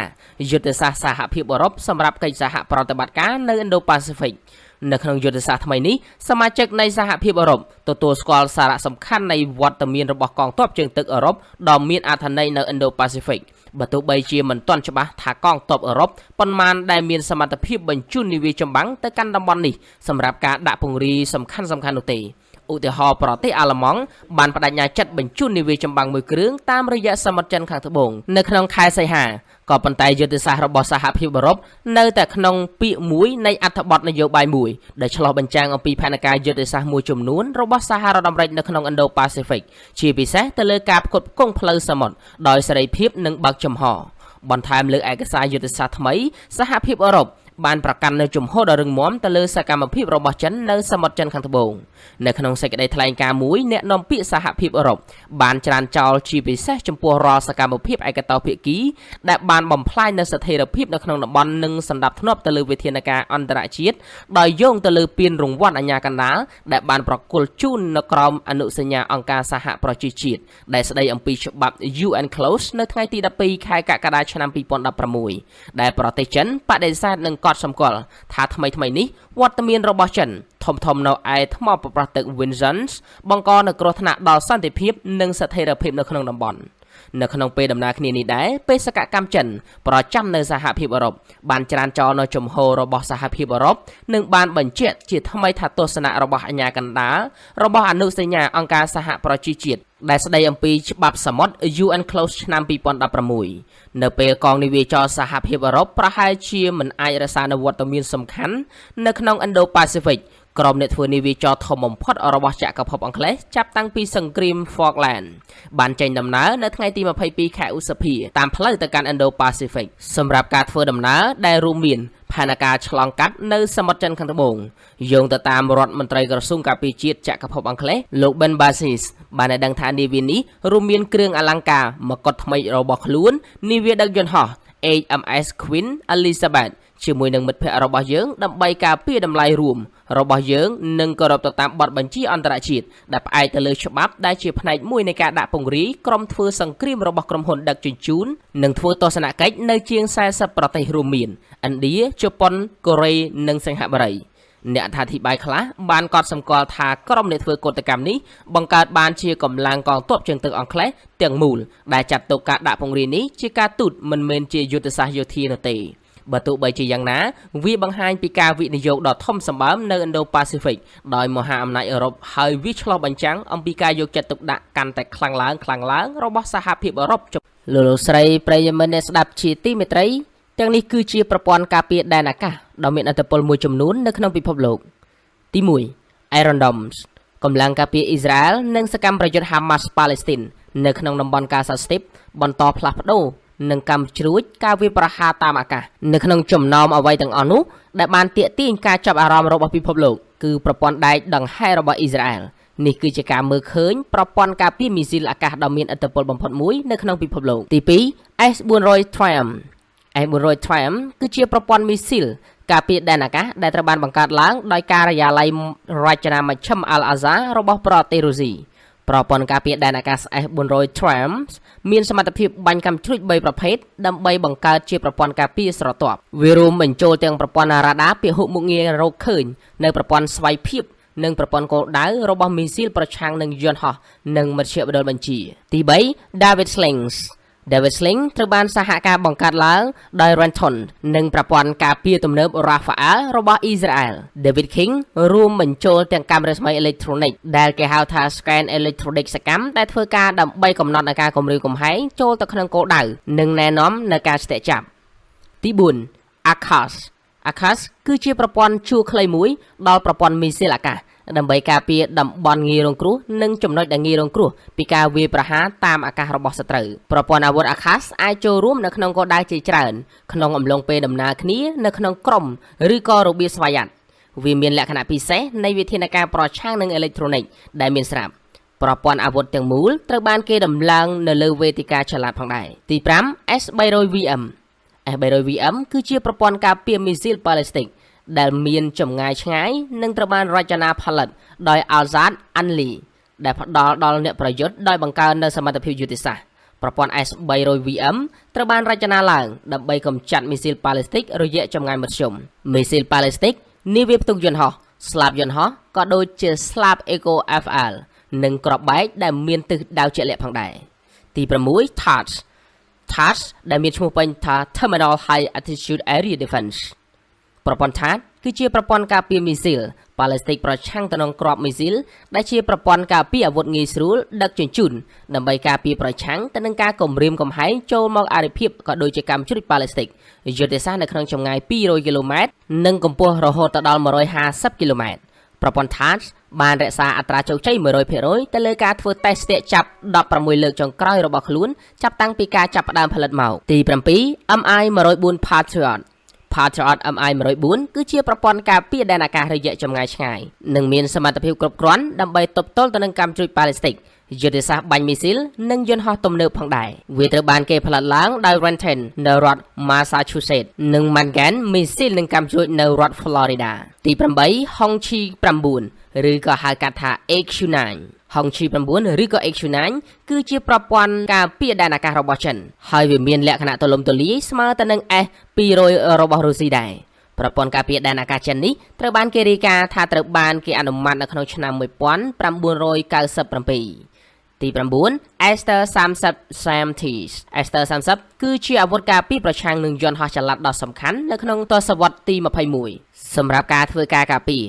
យុទ្ធសាស្ត្រសហភាពអឺរ៉ុបសម្រាប់កិច្ចសហប្រតិបត្តិការនៅ Indo-Pacific នៅក្នុងយុទ្ធសាស្ត្រថ្មីនេះសមាជិកនៃសហភាពអឺរ៉ុបទទួលស្គាល់សារៈសំខាន់នៃវត្តមានរបស់កងទ័ពជើងទឹកអឺរ៉ុបដ៏មានអត្ថន័យនៅ Indo-Pacific បើទោះបីជាមិនទាន់ច្បាស់ថាកងទ័ពអឺរ៉ុបប៉ុន្មានដែលមានសមត្ថភាពបញ្ជូននាវាចម្បាំងទៅកាន់តំបន់នេះសម្រាប់ការដាក់ពង្រាយសំខាន់ៗនោះទេឧទាហរណ៍ប្រទេសអាល្លឺម៉ង់បានបដិញ្ញាចិត្តបញ្ជូននាវាចម្បាំងមួយគ្រឿងតាមរយៈសមុទ្រចិនខាងត្បូងនៅក្នុងខែសីហាក៏ប៉ុន្តែយុទ្ធសាស្ត្ររបស់សហភាពអឺរ៉ុបនៅតែក្នុងពាក្យមួយនៃអត្ថបទនយោបាយមួយដែលឆ្លុះបញ្ចាំងអំពីផែនការយុទ្ធសាស្ត្រមួយចំនួនរបស់សហរដ្ឋអាមេរិកនៅក្នុង Indo-Pacific ជាពិសេសទៅលើការផ្គត់ផ្គង់ផ្លូវសមុទ្រដោយសេរីភាពនិងបើកចំហបន្ថែមលើឯកសារយុទ្ធសាស្ត្រថ្មីសហភាពអឺរ៉ុបបានប្រកាន់នូវជំហរដ៏រឹងមាំទៅលើសកម្មភាពរបស់ចិននៅសមុទ្រចិនខាងត្បូងនៅក្នុងសេចក្តីថ្លែងការណ៍មួយអ្នកនាំពាក្យសហភាពអឺរ៉ុបបានច្រានចោលជាពិសេសចំពោះរាល់សកម្មភាពឯកតោភាគីដែលបានបំផ្លាញនូវស្ថិរភាពនៅក្នុងតំបន់និងសណ្ដាប់ធ្នាប់ទៅលើវិធានការអន្តរជាតិដោយយោងទៅលើពានរង្វាន់អាជ្ញាកណ្ដាលដែលបានប្រគល់ជូននៅក្រោមអនុសញ្ញាអង្គការសហប្រជាជាតិដែលស្ដីអំពីច្បាប់ UN Close នៅថ្ងៃទី12ខែកក្កដាឆ្នាំ2016ដែលប្រទេសចិនបដិសេធនឹងកត់សម្គាល់ថាថ្មីនេះវត្តមានរបស់ចិនធំនៅឯថ្មប្រប្រាស់ទឹក Vincennes បង្កនូវគ្រោះថ្នាក់ដល់សន្តិភាពនិងស្ថិរភាពនៅក្នុងតំបន់នៅក្នុងពេលដំណើរគ្នានេះដែរបេសកកម្មចិនប្រចាំនៅសហភាពអឺរ៉ុបបានច្រានចោលនៅជំហររបស់សហភាពអឺរ៉ុបនិងបានបញ្ជាក់ជាថ្មីថាទស្សនៈរបស់អាជ្ញាកណ្ដាលរបស់អនុសញ្ញាអង្គការសហប្រជាជាតិដែលស្ដីអំពីច្បាប់សមុទ្រ UN Close ឆ្នាំ2016នៅពេលកងនាវាចរសហភាពអឺរ៉ុបប្រហែលជាមិនអាចរក្សានូវវត្តមានសំខាន់នៅក្នុង Indo-Pacific ក្រុមអ្នកធ្វើនាវាចរធំបំផុតរបស់ចក្រភពអង់គ្លេសចាប់តាំងពីសង្គ្រាម Falkland បានចេញដំណើរនៅថ្ងៃទី22ខែឧសភាតាមផ្លូវទៅកាន់ Indo-Pacific សម្រាប់ការធ្វើដំណើរដែលរួមមានផែនការឆ្លងកាត់នៅសមុទ្រចិនខាងត្បូងយោងទៅតាមរដ្ឋមន្ត្រីក្រសួងការពារជាតិចក្រភពអង់គ្លេសលោក Ben Basis បានឲ្យដឹងថានាវានេះរួមមានគ្រឿងអលង្ការមកុដថ្មីរបស់ខ្លួននាវាដឹកយន្តហោះ HMS Queen Elizabeth ជាមួយនឹងមិត្តភ័ក្តិរបស់យើងដើម្បីការពារតម្លៃរួមរបស់យើងនិងគោរពទៅតាមបទបញ្ជាអន្តរជាតិដែលផ្អែកទៅលើច្បាប់ដែលជាផ្នែកមួយនៃការដាក់ពង្រាយក្រុមធ្វើសង្គ្រាមរបស់ក្រុមហ៊ុនដឹកជញ្ជូននិងធ្វើទស្សនកិច្ចនៅជាង40ប្រទេសរួមមានឥណ្ឌាជប៉ុនកូរ៉េនិងសិង្ហបុរី អ្នកអត្ថាធិប្បាយខ្លះបានកត់សម្គាល់ថាក្រុមអ្នកធ្វើកោតកម្មនេះបង្កើតបានជាកម្លាំងកងទ័ពជើងទឹកអង់គ្លេសទាំងមូលដែលចាត់ទុកការដាក់ពង្រាយនេះជាការទូតមិនមែនជាយុទ្ធសាស្ត្រយោធានោះទេបើទោះបីជាយ៉ាងណាវាបង្ហាញពីការវិនិយោគដ៏ធំសម្បើមនៅឥណ្ឌូប៉ាស៊ីហ្វិកដោយមហាអំណាចអឺរ៉ុបហើយវាឆ្លុះបញ្ចាំងអំពីការយកចិត្តទុកដាក់កាន់តែខ្លាំងឡើងរបស់សហភាពអឺរ៉ុបលោកស្រីប្រិយមិត្តអ្នកស្ដាប់ជាទីមេត្រីទាំងនេះគឺជាប្រព័ន្ធការពារដែនអាកាសដ៏មានឥទ្ធិពលមួយចំនួននៅក្នុងពិភពលោកទី1 Iron Dome កម្លាំងការពារអ៊ីស្រាអែលនិងសកម្មប្រយុទ្ធ Hamas Palestine នៅក្នុងតំបន់ Gaza Strip បន្តផ្លាស់ប្ដូរនិងកម្មជ្រួចការវាយប្រហារតាមអាកាសនៅក្នុងចំណោមអ្វីទាំងអស់នោះដែលបានទាក់ទាញការចាប់អារម្មណ៍របស់ពិភពលោកគឺប្រព័ន្ធដែកដង្ហែរបស់អ៊ីស្រាអែលនេះគឺជាការមើលឃើញប្រព័ន្ធការពារមីស៊ីលអាកាសដ៏មានឥទ្ធិពលបំផុតមួយនៅក្នុងពិភពលោកទី2 S-400 Triumph S-400 Triumph គឺជាប្រព័ន្ធមីស៊ីលការពារដែនអាកាសដែលត្រូវបានបង្កើតឡើងដោយការិយាល័យរចនាមជ្ឈិម Al-Azhar របស់ប្រទេសរុស្ស៊ីប្រព័ន្ធការពារដែនអាកាស S-400 Triumph មានសមត្ថភាពបាញ់កាំជ្រួច3ប្រភេទដើម្បីបង្កើតជាប្រព័ន្ធការពារស្រទាប់វារួមបញ្ចូលទាំងប្រព័ន្ធរ៉ាដាពហុមុខងាររកឃើញនៅប្រព័ន្ធស្វ័យភាពនិងប្រព័ន្ធគោលដៅរបស់មីស៊ីលប្រឆាំងនឹងយន្តហោះនិងមជ្ឈមណ្ឌលបញ្ជាទី3 David Slings David Sling ត្រូវបានសហការបង្កើតឡើងដោយ Renton និងប្រព័ន្ធការពារទំនើប Rafael របស់អ៊ីស្រាអែល David King រួមបញ្ចូលទាំងកាមេរ៉ាស្វ័យអេឡិចត្រូនិកដែលគេហៅថា Scan Electronic សកម្មដែលធ្វើការដើម្បីកំណត់នូវការគំរាមកំហែងចូលទៅក្នុងគោលដៅនិងណែនាំនូវការស្ទាក់ចាប់ទី4 Akash គឺជាប្រព័ន្ធជួរខ្លីមួយដល់ប្រព័ន្ធមីស៊ីលអាកាសដើម្បីការពារតំបន់ងាយរងគ្រោះនិងចំណុចដែលងាយរងគ្រោះពីការវាយប្រហារតាមអាកាសរបស់សត្រូវប្រព័ន្ធអាវុធអាកាសអាចចូលរួមនៅក្នុងគោលដៅជាច្រើនក្នុងអំឡុងពេលដំណើរគ្នានៅក្នុងក្រុមឬក៏របៀបស្វ័យយ័តវាមានលក្ខណៈពិសេសនៃវិធានការប្រឆាំងនឹងអេឡិចត្រូនិកដែលមានស្រាប់ប្រព័ន្ធអាវុធទាំងមូលត្រូវបានគេដំឡើងនៅលើវេទិកាឆលាតផងដែរទី5 S-300VM S-300VM គឺជាប្រព័ន្ធការពារមីស៊ីលប៉ាឡេស្ទិកដែលមានចម្ងាយឆ្ងាយនិងត្រូវបានរចនាផលិតដោយ Azad Anli ដែលផ្ដល់ដល់អ្នកប្រយុទ្ធដោយបង្កើននូវសមត្ថភាពយុទ្ធសាស្ត្រប្រព័ន្ធ S-300VM ត្រូវបានរចនាឡើងដើម្បីកម្ចាត់មីស៊ីលប៉ាឡេស្ទិករយៈចម្ងាយមធ្យមមីស៊ីលប៉ាឡេស្ទិកនេះវាផ្ទុកយន្តហោះស្លាបយន្តហោះក៏ដូចជាស្លាប Echo FL និងគ្រាប់បែកដែលមានទិសដៅជាក់លាក់ផងដែរទី6 THAAD ដែលមានឈ្មោះពេញថា Terminal High Altitude Area Defenseប្រព័ន្ធ THAAD គឺជាប្រព័ន្ធការពារមីស៊ីលប៉ាឡេស្ទិកប្រឆាំងទៅនឹងគ្រាប់មីស៊ីលដែលជាប្រព័ន្ធការពារអាវុធងាយស្រួលដឹកជញ្ជូនដើម្បីការពារប្រឆាំងទៅនឹងការគំរាមកំហែងចូលមកអារិភាពក៏ដូចជាកម្មជ្រួចប៉ាឡេស្ទិកយុទ្ធសាស្ត្រនៅក្នុងចម្ងាយ200គីឡូម៉ែត្រនិងកម្ពស់រហូតដល់150គីឡូម៉ែត្រប្រព័ន្ធ THAAD បានរក្សាអត្រាជោគជ័យ 100% ទៅលើការធ្វើតេស្តស្ទាក់ចាប់16លើកចុងក្រោយរបស់ខ្លួនចាប់តាំងពីការចាប់ផ្ដើមផលិតមកទី7 MI-104 Patriot MI-104 គឺជាប្រព័ន្ធការពារដែនអាកាសរយៈចម្ងាយឆ្ងាយនិងមានសមត្ថភាពគ្រប់គ្រាន់ដើម្បីទប់ទល់ទៅនឹងកម្មជ្រួចប៉ាឡេស្ទិកយុទ្ធសាស្ត្របាញ់មីស៊ីលនិងយន្តហោះទំនើបផងដែរវាត្រូវបានគេផលិតឡើងដោយ Renton នៅរដ្ឋ Massachusetts និង Mangan មីស៊ីលនិងកម្មជ្រួចនៅរដ្ឋ Florida ទី8 Hongqi 9 ឬក៏ហៅកាត់ថា HQ9 Hongqi 9 ឬក៏ HQ9 គឺជាប្រព័ន្ធការពារដែនអាកាសរបស់ចិនហើយវាមានលក្ខណៈទូលំទូលាយស្មើទៅនឹង S-200 របស់រុស្ស៊ីដែរប្រព័ន្ធការពារដែនអាកាសចិននេះត្រូវបានគេរាយការណ៍ថាត្រូវបានគេអនុម័តនៅក្នុងឆ្នាំ1997ទី9 Aster 30 SAMTs Aster 30គឺជាអាវុធការពារប្រឆាំងនឹងយន្តហោះចល័តដ៏សំខាន់នៅក្នុងទសវត្សរ៍ទី21សម្រាប់ការធ្វើការពារ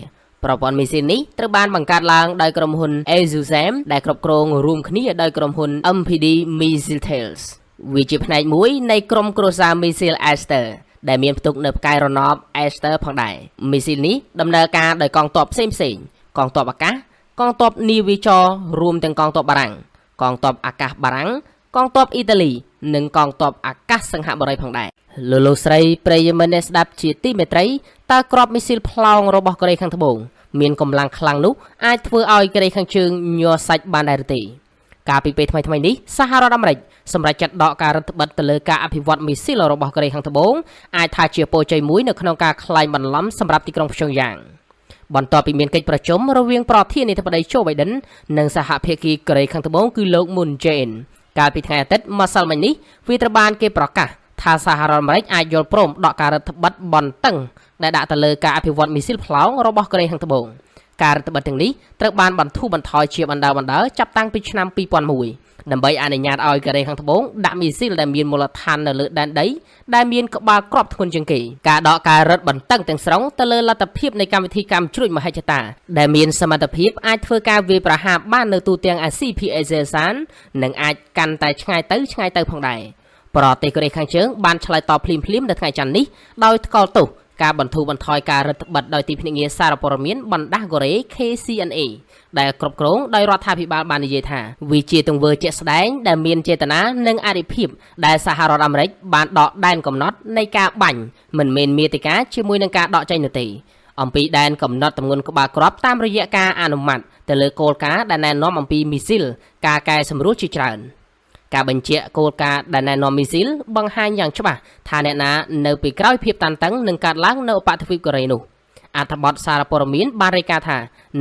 ប្រព័ន្ធមីស៊ីលនេះត្រូវបានបង្កើតឡើងដោយក្រុមហ៊ុន Asusem ដែលគ្រប់គ្រងរួមគ្នាដោយក្រុមហ៊ុន MPD Missile Tales វាជាផ្នែកមួយនៃក្រុមគ្រួសារមីស៊ីល Aster ដែលមានផ្ទុកនៅផ្កាយរណប Aster ផងដែរមីស៊ីលនេះដំណើរការដោយកងទ័ពផ្សេងៗកងទ័ពអាកាសកងទ័ពនាវីចររួមទាំងកងទ័ពបារាំងកងទ័ពអាកាសបារាំងកងទ័ពអ៊ីតាលីនិងកងទ័ពអាកាសសិង្ហបុរីផងដែរលោកស្រីប្រិយមិត្តអ្នកស្ដាប់ជាទីមេត្រីតើគ្រាប់មីស៊ីលផ្លោងរបស់កូរ៉េខាងត្បូងមានកម្លាំងខ្លាំងនោះអាចធ្វើឲ្យកូរ៉េខាងជើងញ័រសាច់បានដែរឬទេកាលពីពេលថ្មីៗនេះសហរដ្ឋអាមេរិកសម្រាប់ចាត់ដកការរដ្ឋបិទទៅលើការអភិវឌ្ឍមីស៊ីលរបស់កូរ៉េខាងត្បូងអាចថាជាពរជ័យមួយនៅក្នុងការក្លែងបន្លំសម្រាប់ទីក្រុងព្យុងយ៉ាងបន្ទាប់ពីមានកិច្ចប្រជុំរវាងប្រធានាធិបតី Joe Biden និងសហភាគីកូរ៉េខាងត្បូងគឺលោក Moon Jae-in កាលពីថ្ងៃអាទិត្យម្សិលមិញនេះវាត្រូវបានគេប្រកាសថាសហរដ្ឋអាមេរិកអាចយល់ព្រមដកការរដ្ឋបិទបន្ទឹង ដែលដាក់ទៅលើការអភិវឌ្ឍមីស៊ីលផ្លោងរបស់កូរ៉េខាងត្បូងការរដ្ឋបတ်ទាំងនេះត្រូវបានបន្ធូរបន្ថយជាបណ្ដើរចាប់តាំងពីឆ្នាំ2001ដើម្បីអនុញ្ញាតឲ្យកូរ៉េខាងត្បូងដាក់មីស៊ីលដែលមានមូលដ្ឋាននៅលើដែនដីដែលមានក្បាលគ្រាប់ធ្ងន់ជាងគេការដកការរឹតបន្តឹងទាំងស្រុងទៅលើលទ្ធភាពនៃកម្មវិធីកម្មជ្រួចមហិច្ឆតាដែលមានសមត្ថភាពអាចធ្វើការវាយប្រហារបាននៅទូទាំងអាស៊ីភាគអេស៊ីសាននិងអាចកាន់តែឆ្ងាយទៅផងដែរប្រទេសកូរ៉េខាងជើងបានឆ្លើយតបភ្លាមនៅថ្ងៃច័ន្ទនេះដោយថ្កោលទោសការបន្ធូរបន្ថយការរដ្ឋបတ်ដោយទីភ្នាក់ងារសារព័ត៌មានបណ្ដាកូរ៉េ KCNA ដែលគ្រប់គ្រងដោយរដ្ឋាភិបាលបាននិយាយថាវាជាទង្វើជាក់ស្ដែងដែលមានចេតនានិងអធិភាពដែលសហរដ្ឋអាមេរិកបានដកដែនកំណត់នៃការបាញ់មិនមែនមាតិកាជាមួយនឹងការដកចេញនោះទេអំពីដែនកំណត់ទម្ងន់ក្បាលគ្រាប់តាមរយៈការអនុម័តទៅលើគោលការណ៍ដែលណែនាំអំពីមីស៊ីលការកែសម្រួលជាច្រើនការបញ្ជាក់គោលការណ៍ដែលណែនាំមីស៊ីលបង្ហាញយ៉ាងច្បាស់ថាអ្នកណានៅពីក្រោយភាពតានតឹងនឹងកាត់ឡើងនៅឧបទ្វីបកូរ៉េនោះអត្ថបទសារព័ត៌មានបានរាយការណ៍ថា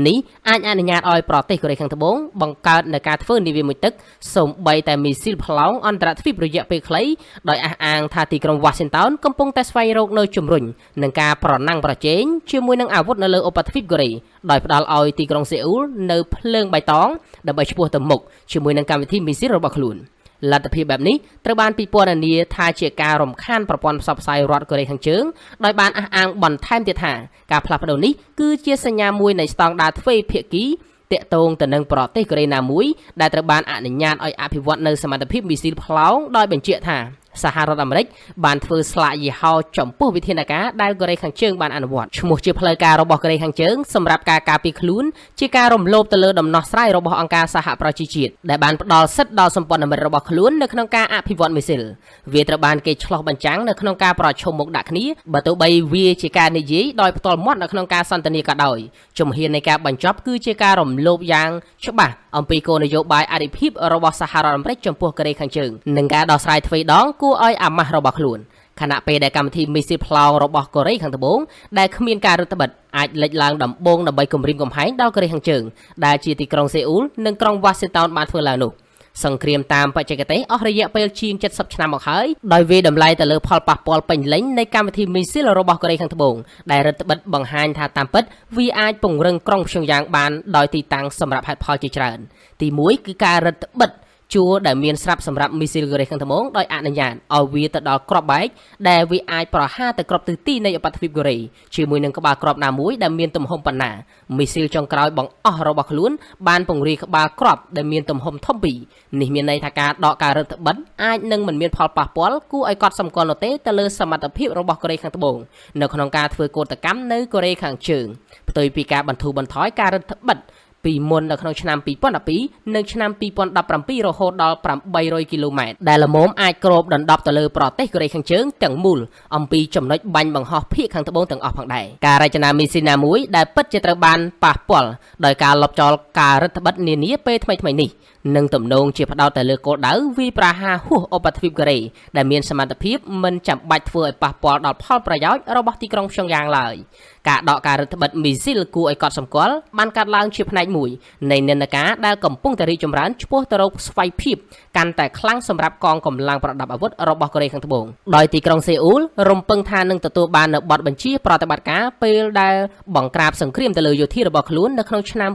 នេះអាចអនុញ្ញាតឲ្យប្រទេសកូរ៉េខាងត្បូងបង្កើតនូវការធ្វើនាវាមួយទឹកសូម្បីតែមីស៊ីលផ្លោងអន្តរទ្វីបរយៈពេលខ្លីដោយអះអាងថាទីក្រុង Washington កំពុងតែស្វែងរកនៅជំរុញនឹងការប្រណាំងប្រជែងជាមួយនឹងអាវុធនៅលើឧបទ្វីបកូរ៉េដោយផ្ដល់ឲ្យទីក្រុងសេអ៊ូលនៅភ្លើងបៃតងដើម្បីឆ្ពោះទៅមុខជាមួយនឹងកម្មវិធីមីស៊ីលរបស់ខ្លួនលទ្ធភាពបែបនេះត្រូវបានពិពណ៌នាថាជាការរំខានប្រព័ន្ធផ្សព្វផ្សាយរដ្ឋកូរ៉េខាងជើងដោយបានអះអាងបន្ថែមទៀតថាការផ្លាស់ប្ដូរនេះគឺជាសញ្ញាមួយនៃស្តង់ដារទ្វេភាគីតាក់ទងទៅនឹងប្រទេសកូរ៉េណាមួយដែលត្រូវបានអនុញ្ញាតឲ្យអភិវឌ្ឍនៅសមត្ថភាពមីស៊ីលផ្លោងដោយបញ្ជាក់ថាសហរដ្ឋអាមេរិកបានធ្វើស្លាកយីហោចំពោះវិធានការដែលកូរ៉េខាងជើងបានអនុវត្តឈ្មោះជាផ្លូវការរបស់កូរ៉េខាងជើងសម្រាប់ការការពារខ្លួនជាការរំលោភទៅលើដំណោះស្រាយរបស់អង្គការសហប្រជាជាតិដែលបានផ្ដល់សិទ្ធិដល់សម្ព័ន្ធមិត្តរបស់ខ្លួននៅក្នុងការអភិវឌ្ឍមីស៊ីលវាត្រូវបានគេឆ្លោះបញ្ចាំងនៅក្នុងការប្រជុំមុខដាក់គ្នាបើទោះបីវាជាការនិយាយដោយផ្ទាល់មាត់នៅក្នុងការសន្ទនាក៏ដោយជំហាននៃការបញ្ចប់គឺជាការរំលោភយ៉ាងច្បាស់អំពីគោលនយោបាយអធិភាពរបស់សហរដ្ឋអាមេរិកចំពោះកូរ៉េខាងជើងនិងការដោះស្រាយទ្វេដងគួរឲ្យអាម៉ាស់របស់ខ្លួនខណៈពេលដែលកម្មវិធីមីស៊ីលផ្លោងរបស់កូរ៉េខាងត្បូងដែលគ្មានការរដ្ឋបတ်អាចលេចឡើងដំបូងដើម្បីគំរាមកំហែងដល់កូរ៉េខាងជើងដែលជាទីក្រុងសេអ៊ូលនិងក្រុង Washington បានធ្វើឡើងនោះសង្គ្រាមតាមបច្ចេកទេសអស់រយៈពេលជាង70ឆ្នាំមកហើយដោយវាតម្លៃទៅលើផលប៉ះពាល់ពេញលេញនៃកម្មវិធីមីស៊ីលរបស់កូរ៉េខាងត្បូងដែលរដ្ឋបတ်បង្ហាញថាតាមពិតវាអាចពង្រឹងក្រុងព្យុងយ៉ាងបានដោយទីតាំងសម្រាប់ហេតុផលជាច្រើនទី1គឺការរដ្ឋបတ်ជួរដែលមានស្រាប់សម្រាប់មីស៊ីលកូរ៉េខាងត្បូងដោយអនុញ្ញាតឲ្យវាទៅដល់ក្របបែកដែលវាអាចប្រហារទៅក្របទិសទីនៃឧបទ្វីបកូរ៉េជាមួយនឹងក្បាលក្របណាមួយដែលមានទំហំប៉ុណ្ណាមីស៊ីលចុងក្រោយបង្អស់របស់ខ្លួនបានពង្រាយក្បាលក្របដែលមានទំហំធំពីរនេះមានន័យថាការដកការរដ្ឋបတ်អាចនឹងមិនមានផលប៉ះពាល់គួរឲ្យកត់សម្គាល់នោះទេទៅលើសមត្ថភាពរបស់កូរ៉េខាងត្បូងនៅក្នុងការធ្វើកោតកម្មនៅកូរ៉េខាងជើងផ្ទុយពីការបន្ធូរបន្ថយការរដ្ឋបတ်ពីមុននៅក្នុងឆ្នាំ2012និងឆ្នាំ2017រហូតដល់800គីឡូម៉ែត្រដែលល្មមអាចគ្របដណ្ដប់ទៅលើប្រទេសកូរ៉េខាងជើងទាំងមូលអំពីចំណុចបាញ់បង្ហោះភាគខាងត្បូងទាំងអស់ផងដែរការរចនាមីស៊ីលណាមួយដែលពិតជាត្រូវបានប៉ះពាល់ដោយការលុបចោលការរដ្ឋបတ်នានាពេលថ្មីនេះនិងទំនងជាផ្ដោតទៅលើគោលដៅវាយប្រហារហួសឧបទ្វីបកូរ៉េដែលមានសមត្ថភាពមិនចាំបាច់ធ្វើឲ្យប៉ះពាល់ដល់ផលប្រយោជន៍របស់ទីក្រុងព្យុងយ៉ាងឡើយការដកការរដ្ឋបတ်មីស៊ីលគួរឲ្យកត់សម្គាល់បានកាត់ឡើងជាផ្នែកមួយនៃនិន្នាការដែលកំពុងតែរីកចម្រើនឆ្ពោះទៅរកស្វ័យភាពកាន់តែខ្លាំងសម្រាប់កងកម្លាំងប្រដាប់អាវុធរបស់កូរ៉េខាងត្បូងដោយទីក្រុងសេអ៊ូលរំពឹងថានឹងទទួលបាននូវបទបញ្ជាប្រតិបត្តិការពេលដែលបង្ក្រាបសង្គ្រាមទៅលើយោធារបស់ខ្លួននៅក្នុងឆ្នាំ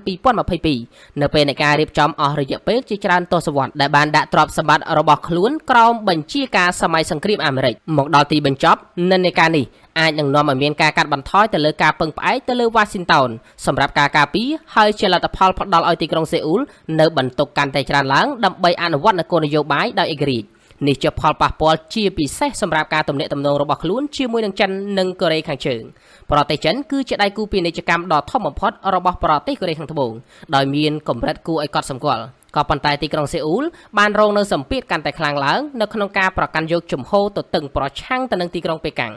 2022នៅពេលនៃការរៀបចំអស់រយៈពេលជាច្រើនទសវត្សរ៍ដែលបានដាក់ទ្រព្យសម្បត្តិរបស់ខ្លួនក្រោមបញ្ជាការសម័យសង្គ្រាមអាមេរិកមកដល់ទីបញ្ចប់និន្នាការនេះអាចនឹងនាំឲ្យមានការកាត់បន្ថយទៅលើការពឹងផ្អែកទៅលើ Washington សម្រាប់ការការពារហើយជាលទ្ធផលផ្ដល់ឲ្យទីក្រុងសេអ៊ូលនៅបន្ទុកកាន់តែច្រើនឡើងដើម្បីអនុវត្តនូវគោលនយោបាយដោយឯករាជ្យនេះជាផលប៉ះពាល់ជាពិសេសសម្រាប់ការទំនាក់ទំនងរបស់ខ្លួនជាមួយនឹងចិននិងកូរ៉េខាងជើងប្រទេសចិនគឺជាដៃគូពាណិជ្ជកម្មដ៏ធំបំផុតរបស់ប្រទេសកូរ៉េខាងត្បូងដោយមានកម្រិតគួរឲ្យកត់សម្គាល់ក៏ប៉ុន្តែទីក្រុងសេអ៊ូលបានរងនៅសម្ពាធកាន់តែខ្លាំងឡើងនៅក្នុងការប្រកាន់យកជំហរទទឹងប្រឆាំងទៅនឹងទីក្រុងប៉េកាំង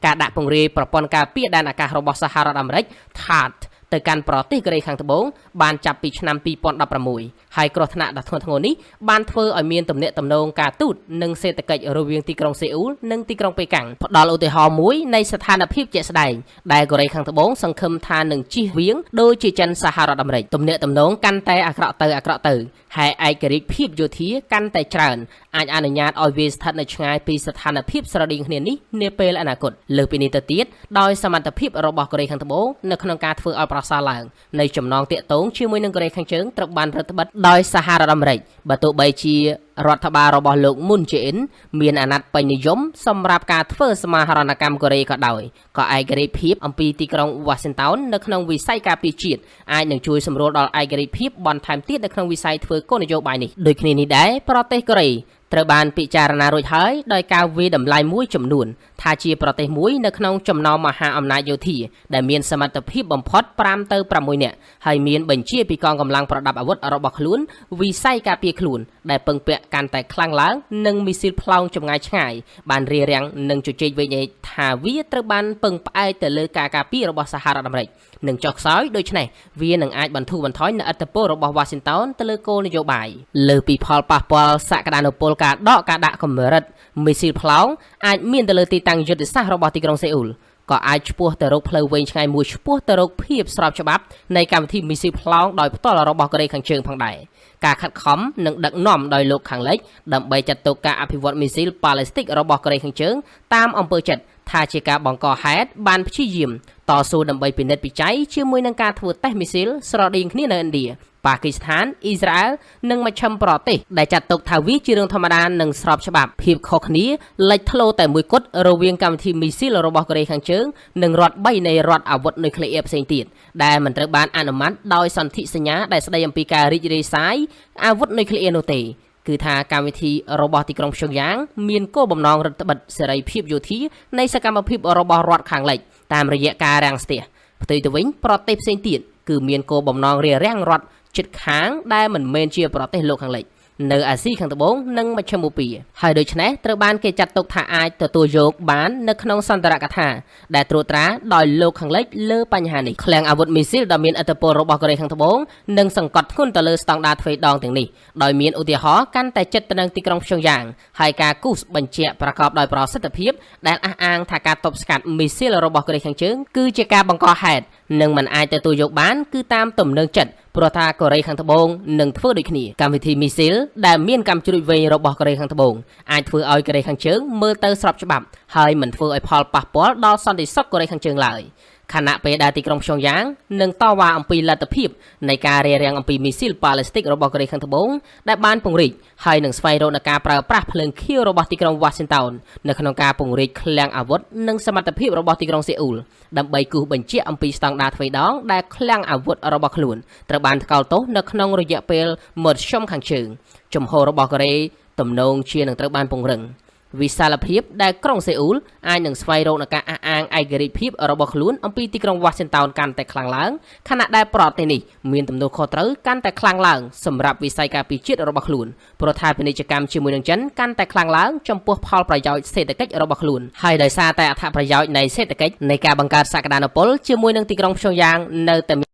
ការដាក់ពង្រាយប្រព័ន្ធការពារដែនអាកាសរបស់សហរដ្ឋអាមេរិក THAAD ទៅកាន់ប្រទេសកូរ៉េខាងត្បូងបានចាប់ពីឆ្នាំ2016 ហើយគ្រោះថ្នាក់ដ៏ធ្ងន់ធ្ងរនេះបានធ្វើឲ្យមានទំនាក់ទំនងការទូតនិងសេដ្ឋកិច្ចរវាងទីក្រុងសេអ៊ូលនិងទីក្រុងប៉េកាំងផ្ដល់ឧទាហរណ៍មួយនៃស្ថានភាពជាក់ស្ដែងដែលកូរ៉េខាងត្បូងសង្ឃឹមថានឹងជៀសវាងដូចជាចិនសហរដ្ឋអាមេរិកទំនាក់ទំនងកាន់តែអាក្រក់ទៅហើយឯករាជ្យភាពយោធាកាន់តែច្រើនអាចអនុញ្ញាតឲ្យវាស្ថិតនៅឆ្ងាយពីស្ថានភាពស្រដៀងគ្នានេះនាពេលអនាគតលើពីនេះទៅទៀតដោយសមត្ថភាពរបស់កូរ៉េខាងត្បូងនៅក្នុងការធ្វើឲ្យប្រសើរឡើងនៃចំណងតាក់ទងជាមួយនឹងកូរ៉េខាងជើងត្រូវបានរដ្ឋបិទដោយសហរដ្ឋអាមេរិកបើទោះបីជារដ្ឋបាលរបស់លោកមុនជេអ៊ិនមានអាណត្តិពេញនិយមសម្រាប់ការធ្វើសមាហរណកម្មកូរ៉េក៏ដោយក៏ឯករាជ្យភាពអំពីទីក្រុង Washington នៅក្នុងវិស័យការពារជាតិអាចនឹងជួយសម្រួលដល់ឯករាជ្យភាពបន្ថែមទៀតនៅក្នុងវិស័យធ្វើគោលនយោបាយនេះដូចគ្នានេះដែរប្រទេសកូរ៉េត្រូវបានពិចារណារួចហើយដោយការវាយតម្លៃមួយចំនួនថាជាប្រទេសមួយនៅក្នុងចំណោមមហាអំណាចយោធាដែលមានសមត្ថភាពបំផុត5ទៅ6នាក់ហើយមានបញ្ជាពីកងកម្លាំងប្រដាប់អាវុធរបស់ខ្លួនវិស័យការពារខ្លួនដែលពឹងពាក់កាន់តែខ្លាំងឡើងនិងមីស៊ីលផ្លោងចម្ងាយឆ្ងាយបានរារាំងនិងជជែកវែងថាវាត្រូវបានពឹងផ្អែកទៅលើការការពាររបស់សហរដ្ឋអាមេរិកនិងចុះខ្សោយដូច្នេះវានឹងអាចបន្ធូរបន្ថយនូវឥទ្ធិពលរបស់ Washington ទៅលើគោលនយោបាយលើពីផលប៉ះពាល់សក្តានុពលការដាក់កម្រិតមីស៊ីលផ្លោងអាចមានទៅលើទីតាំងយុទ្ធសាស្ត្ររបស់ទីក្រុងសេអ៊ូលក៏អាចឆ្ពោះទៅរកផ្លូវវែងឆ្ងាយមួយឆ្ពោះទៅរកភាពស្របច្បាប់នៃកម្មវិធីមីស៊ីលផ្លោងដោយផ្ទាល់របស់កូរ៉េខាងជើងផងដែរការខិតខំនិងដឹកនាំដោយលោកខាងលិចដើម្បីចាត់ទុកការអភិវឌ្ឍមីស៊ីលប៉ាឡេស្ទិករបស់កូរ៉េខាងជើងតាមអំពើចិត្តថាជាការបង្កហេតុបានព្យាយាមតស៊ូដើម្បីពិនិត្យពិច័យជាមួយនឹងការធ្វើតេស្តមីស៊ីលស្រដៀងគ្នានៅឥណ្ឌាប៉ាគីស្ថានអ៊ីស្រាអែលនិងមជ្ឈិមប្រទេសដែលចាត់ទុកថាវាជារឿងធម្មតានិងស្របច្បាប់ភាពខុសគ្នាលេចធ្លោតែមួយគត់រវាងកម្មវិធីមីស៊ីលរបស់កូរ៉េខាងជើងនិងរដ្ឋ3នៃរដ្ឋអាវុធនុយក្លេអ៊ែរផ្សេងទៀតដែលមិនត្រូវបានអនុម័តដោយសន្ធិសញ្ញាដែលស្ដីអំពីការរីករាយសាយអាវុធនុយក្លេអ៊ែរនោះទេគឺថាកម្មវិធីរបស់ទីក្រុងព្យុងយ៉ាងមានគោលបំណងរដ្ឋបិទសេរីភាពយោធានៃសកម្មភាពរបស់រដ្ឋខាងលិចតាមរយៈការរាំងស្ទះផ្ទុយទៅវិញប្រទេសផ្សេងទៀតគឺមានគោលបំណងរារាំងរដ្ឋជិតខាងដែលមិនមែនជាប្រទេសលោកខាងលិចនៅអាស៊ីខាងត្បូងនិងមជ្ឈិមបូព៌ាហើយដូច្នេះត្រូវបានគេចាត់ទុកថាអាចទទួលយកបាននៅក្នុងសន្ទរកថាដែលត្រួតត្រាដោយលោកខាងលិចលើបញ្ហានេះឃ្លាំងអាវុធមីស៊ីលដ៏មានឥទ្ធិពលរបស់កូរ៉េខាងត្បូងនឹងសង្កត់ធ្ងន់ទៅលើស្តង់ដារទ្វេដងទាំងនេះដោយមានឧទាហរណ៍កាន់តែជិតទៅនឹងទីក្រុងព្យុងយ៉ាងហើយការគូសបញ្ជាក់ប្រកបដោយប្រសិទ្ធភាពដែលអះអាងថាការទប់ស្កាត់មីស៊ីលរបស់កូរ៉េខាងជើងគឺជាការបង្កហេតុនិងមិនអាចទទួលយកបានគឺតាមទំនឹងចិត្តព្រោះថាកូរ៉េខាងត្បូងនឹងធ្វើដូចគ្នាកម្មវិធីមីស៊ីលដែលមានកម្មជ្រួចវែងរបស់កូរ៉េខាងត្បូងអាចធ្វើឲ្យកូរ៉េខាងជើងមើលទៅស្របច្បាប់ហើយមិនធ្វើឲ្យផលប៉ះពាល់ដល់សន្តិសុខកូរ៉េខាងជើងឡើយខណៈពេលដែលទីក្រុងព្យុងយ៉ាងនឹងតវ៉ាអំពីលទ្ធភាពនៃការរារាំងអំពីមីស៊ីលប៉ាឡេស្ទិករបស់កូរ៉េខាងត្បូងដែលបានពង្រីកហើយនឹងស្វែងរកការប្រើប្រាស់ភ្លើងខៀវរបស់ទីក្រុង Washington នៅក្នុងការពង្រីកឃ្លាំងអាវុធនិងសមត្ថភាពរបស់ទីក្រុងសេអ៊ូលដើម្បីគូសបញ្ជាក់អំពីស្តង់ដារទ្វេដងដែលឃ្លាំងអាវុធរបស់ខ្លួនត្រូវបានថ្កោលទោសនៅក្នុងរយៈពេលមធ្យមខាងជើងជំហររបស់កូរ៉េទំនងជានឹងត្រូវបានពង្រឹងវិសាលភាពដែលក្រុងសេអ៊ូលអាចនឹងស្វែងរកនឹងការអះអាងឯករាជ្យភាពរបស់ខ្លួនអំពីទីក្រុង Washington កាន់តែខ្លាំងឡើងខណៈដែលប្រទេសនេះមានទំនួលខុសត្រូវកាន់តែខ្លាំងឡើងសម្រាប់វិស័យការពារជាតិរបស់ខ្លួនព្រោះថាពាណិជ្ជកម្មជាមួយនឹងចិនកាន់តែខ្លាំងឡើងចំពោះផលប្រយោជន៍សេដ្ឋកិច្ចរបស់ខ្លួនហើយដោយសារតែអត្ថប្រយោជន៍នៃសេដ្ឋកិច្ចនៃការបង្កើតសក្តានុពលជាមួយនឹងទីក្រុងព្យុងយ៉ាងនៅតែ